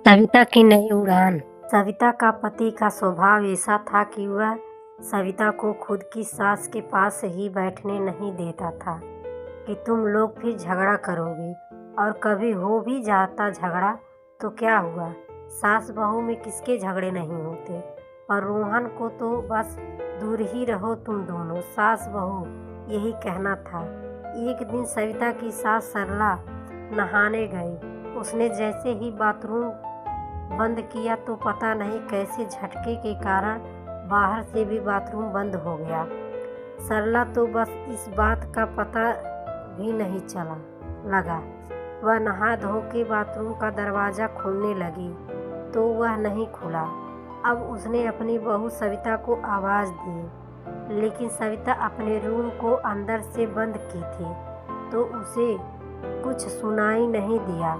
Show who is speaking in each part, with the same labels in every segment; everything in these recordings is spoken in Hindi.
Speaker 1: सविता की नई उड़ान। सविता का पति का स्वभाव ऐसा था कि वह सविता को खुद की सास के पास ही बैठने नहीं देता था कि तुम लोग फिर झगड़ा करोगे, और कभी हो भी जाता झगड़ा तो क्या हुआ, सास बहू में किसके झगड़े नहीं होते। और रोहन को तो बस दूर ही रहो तुम दोनों, सास बहू यही कहना था। एक दिन सविता की सास सरला नहाने गई। उसने जैसे ही बाथरूम बंद किया तो पता नहीं कैसे झटके के कारण बाहर से भी बाथरूम बंद हो गया। सरला तो बस इस बात का पता भी नहीं लगा। वह नहा धो के बाथरूम का दरवाज़ा खोलने लगी तो वह नहीं खुला। अब उसने अपनी बहू सविता को आवाज़ दी, लेकिन सविता अपने रूम को अंदर से बंद की थी तो उसे कुछ सुनाई नहीं दिया।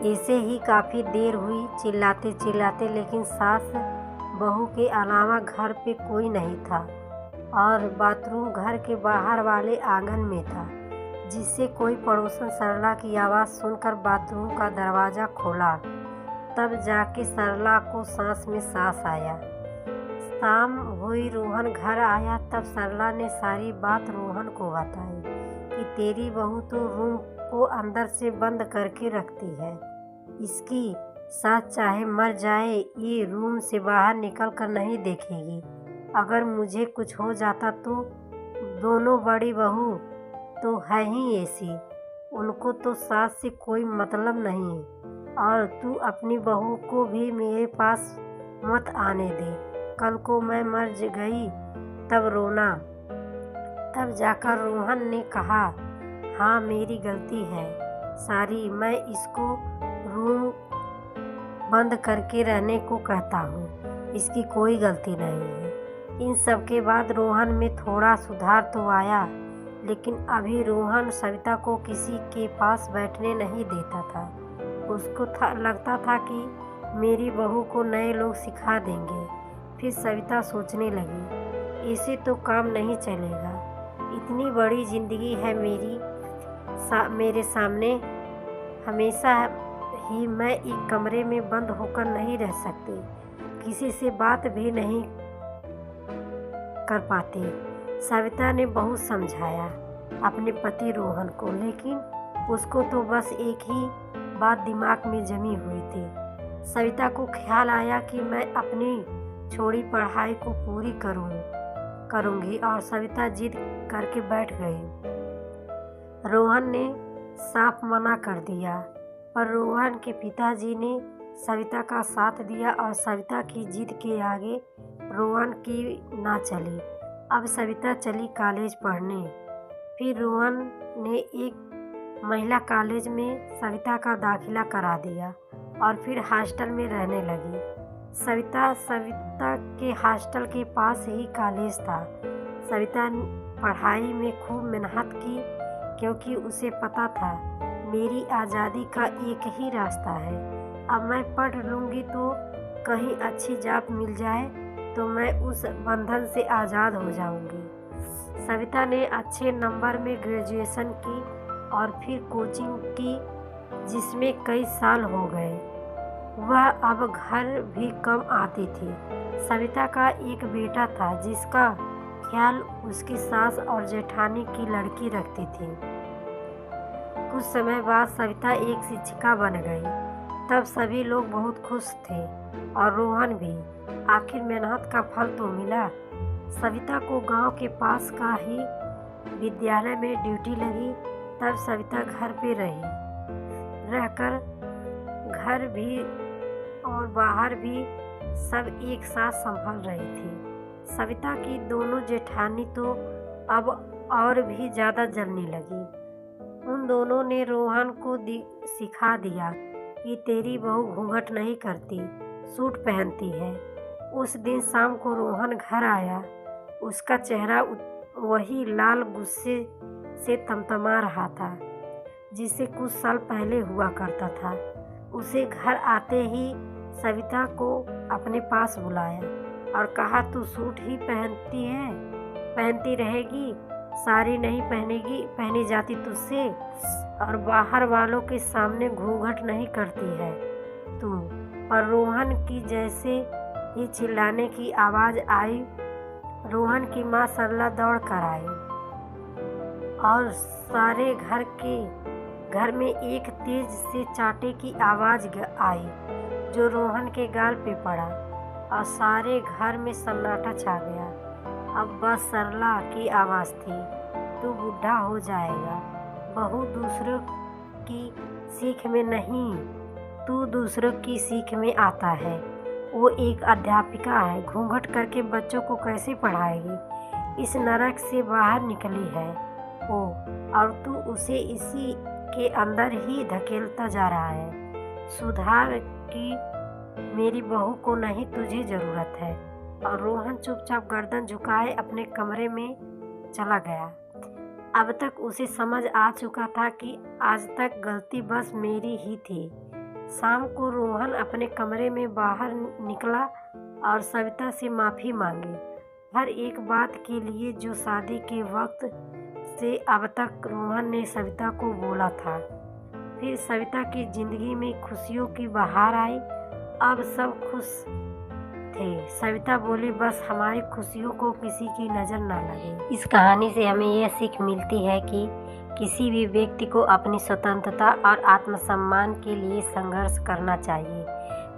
Speaker 1: ऐसे ही काफ़ी देर हुई चिल्लाते चिल्लाते, लेकिन सास बहू के अलावा घर पे कोई नहीं था और बाथरूम घर के बाहर वाले आंगन में था, जिससे कोई पड़ोसन सरला की आवाज़ सुनकर बाथरूम का दरवाज़ा खोला। तब जाके सरला को सांस में सांस आया। शाम हुई, रोहन घर आया। तब सरला ने सारी बात रोहन को बताई कि तेरी बहू तो रूम को अंदर से बंद करके रखती है। इसकी सास चाहे मर जाए ये रूम से बाहर निकल कर नहीं देखेगी। अगर मुझे कुछ हो जाता तो दोनों बड़ी बहू तो है ही ऐसी, उनको तो सास से कोई मतलब नहीं है। और तू अपनी बहू को भी मेरे पास मत आने दे। कल को मैं मर गई तब रोना। तब जाकर रोहन ने कहा, हाँ मेरी गलती है सारी, मैं इसको रूम बंद करके रहने को कहता हूँ, इसकी कोई गलती नहीं है। इन सब के बाद रोहन में थोड़ा सुधार तो आया, लेकिन अभी रोहन सविता को किसी के पास बैठने नहीं देता था। उसको लगता था कि मेरी बहू को नए लोग सिखा देंगे। फिर सविता सोचने लगी, ऐसे तो काम नहीं चलेगा। इतनी बड़ी जिंदगी है मेरे सामने, हमेशा ही मैं एक कमरे में बंद होकर नहीं रह सकती, किसी से बात भी नहीं कर पाती। सविता ने बहुत समझाया अपने पति रोहन को, लेकिन उसको तो बस एक ही बात दिमाग में जमी हुई थी। सविता को ख्याल आया कि मैं अपनी छोड़ी पढ़ाई को पूरी करूंगी, और सविता जिद करके बैठ गई। रोहन ने साफ मना कर दिया, पर रोहन के पिताजी ने सविता का साथ दिया और सविता की जिद के आगे रोहन की ना चली। अब सविता चली कॉलेज पढ़ने। फिर रोहन ने एक महिला कॉलेज में सविता का दाखिला करा दिया और फिर हॉस्टल में रहने लगी। सविता के हॉस्टल के पास ही कॉलेज था। सविता ने पढ़ाई में खूब मेहनत की, क्योंकि उसे पता था मेरी आज़ादी का एक ही रास्ता है। अब मैं पढ़ लूँगी तो कहीं अच्छी जॉब मिल जाए तो मैं उस बंधन से आज़ाद हो जाऊँगी। सविता ने अच्छे नंबर में ग्रेजुएशन की और फिर कोचिंग की, जिसमें कई साल हो गए। वह अब घर भी कम आती थी। सविता का एक बेटा था जिसका ख्याल उसकी सास और जेठानी की लड़की रखती थी। कुछ समय बाद सविता एक शिक्षिका बन गई। तब सभी लोग बहुत खुश थे और रोहन भी। आखिर मेहनत का फल तो मिला। सविता को गांव के पास का ही विद्यालय में ड्यूटी लगी। तब सविता घर पे रहकर घर भी और बाहर भी सब एक साथ संभाल रही थी। सविता की दोनों जेठानी तो अब और भी ज़्यादा जलने लगी। उन दोनों ने रोहन को सिखा दिया कि तेरी बहू घूंघट नहीं करती, सूट पहनती है। उस दिन शाम को रोहन घर आया। उसका चेहरा वही लाल गुस्से से तमतमा रहा था, जिसे कुछ साल पहले हुआ करता था। उसे घर आते ही सविता को अपने पास बुलाया और कहा, तू सूट ही पहनती रहेगी, साड़ी नहीं पहनी जाती तुझसे, और बाहर वालों के सामने घूंघट नहीं करती है। तू। पर रोहन की जैसे ही चिल्लाने की आवाज़ आई, रोहन की माँ सरला दौड़ कर आई और सारे घर में एक तेज से चांटे की आवाज़ आई जो रोहन के गाल पे पड़ा और सारे घर में सन्नाटा छा गया। अब बस सरला की आवाज़ थी, तू बूढ़ा हो जाएगा, बहू दूसरों की सीख में नहीं, तू दूसरों की सीख में आता है। वो एक अध्यापिका है, घूंघट करके बच्चों को कैसे पढ़ाएगी? इस नरक से बाहर निकली है वो, और तू उसे इसी के अंदर ही धकेलता जा रहा है। सुधार की मेरी बहू को नहीं, तुझे ज़रूरत है। और रोहन चुपचाप गर्दन झुकाए अपने कमरे में चला गया। अब तक उसे समझ आ चुका था कि आज तक गलती बस मेरी ही थी। शाम को रोहन अपने कमरे में बाहर निकला और सविता से माफ़ी मांगी हर एक बात के लिए जो शादी के वक्त से अब तक रोहन ने सविता को बोला था। फिर सविता की ज़िंदगी में खुशियों की बहार आई। अब सब खुश थे। सविता बोली, बस हमारी खुशियों को किसी की नज़र ना लगे। इस कहानी से हमें यह सीख मिलती है कि किसी भी व्यक्ति को अपनी स्वतंत्रता और आत्मसम्मान के लिए संघर्ष करना चाहिए।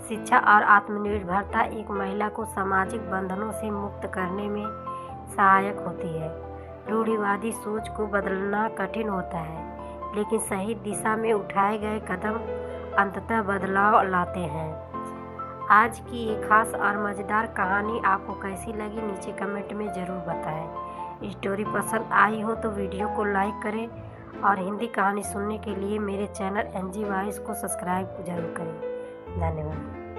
Speaker 1: शिक्षा और आत्मनिर्भरता एक महिला को सामाजिक बंधनों से मुक्त करने में सहायक होती है। रूढ़िवादी सोच को बदलना कठिन होता है, लेकिन सही दिशा में उठाए गए कदम अंततः बदलाव लाते हैं। आज की ये खास और मज़ेदार कहानी आपको कैसी लगी नीचे कमेंट में ज़रूर बताएं। स्टोरी पसंद आई हो तो वीडियो को लाइक करें और हिंदी कहानी सुनने के लिए मेरे चैनल NG वॉइस को सब्सक्राइब ज़रूर करें। धन्यवाद।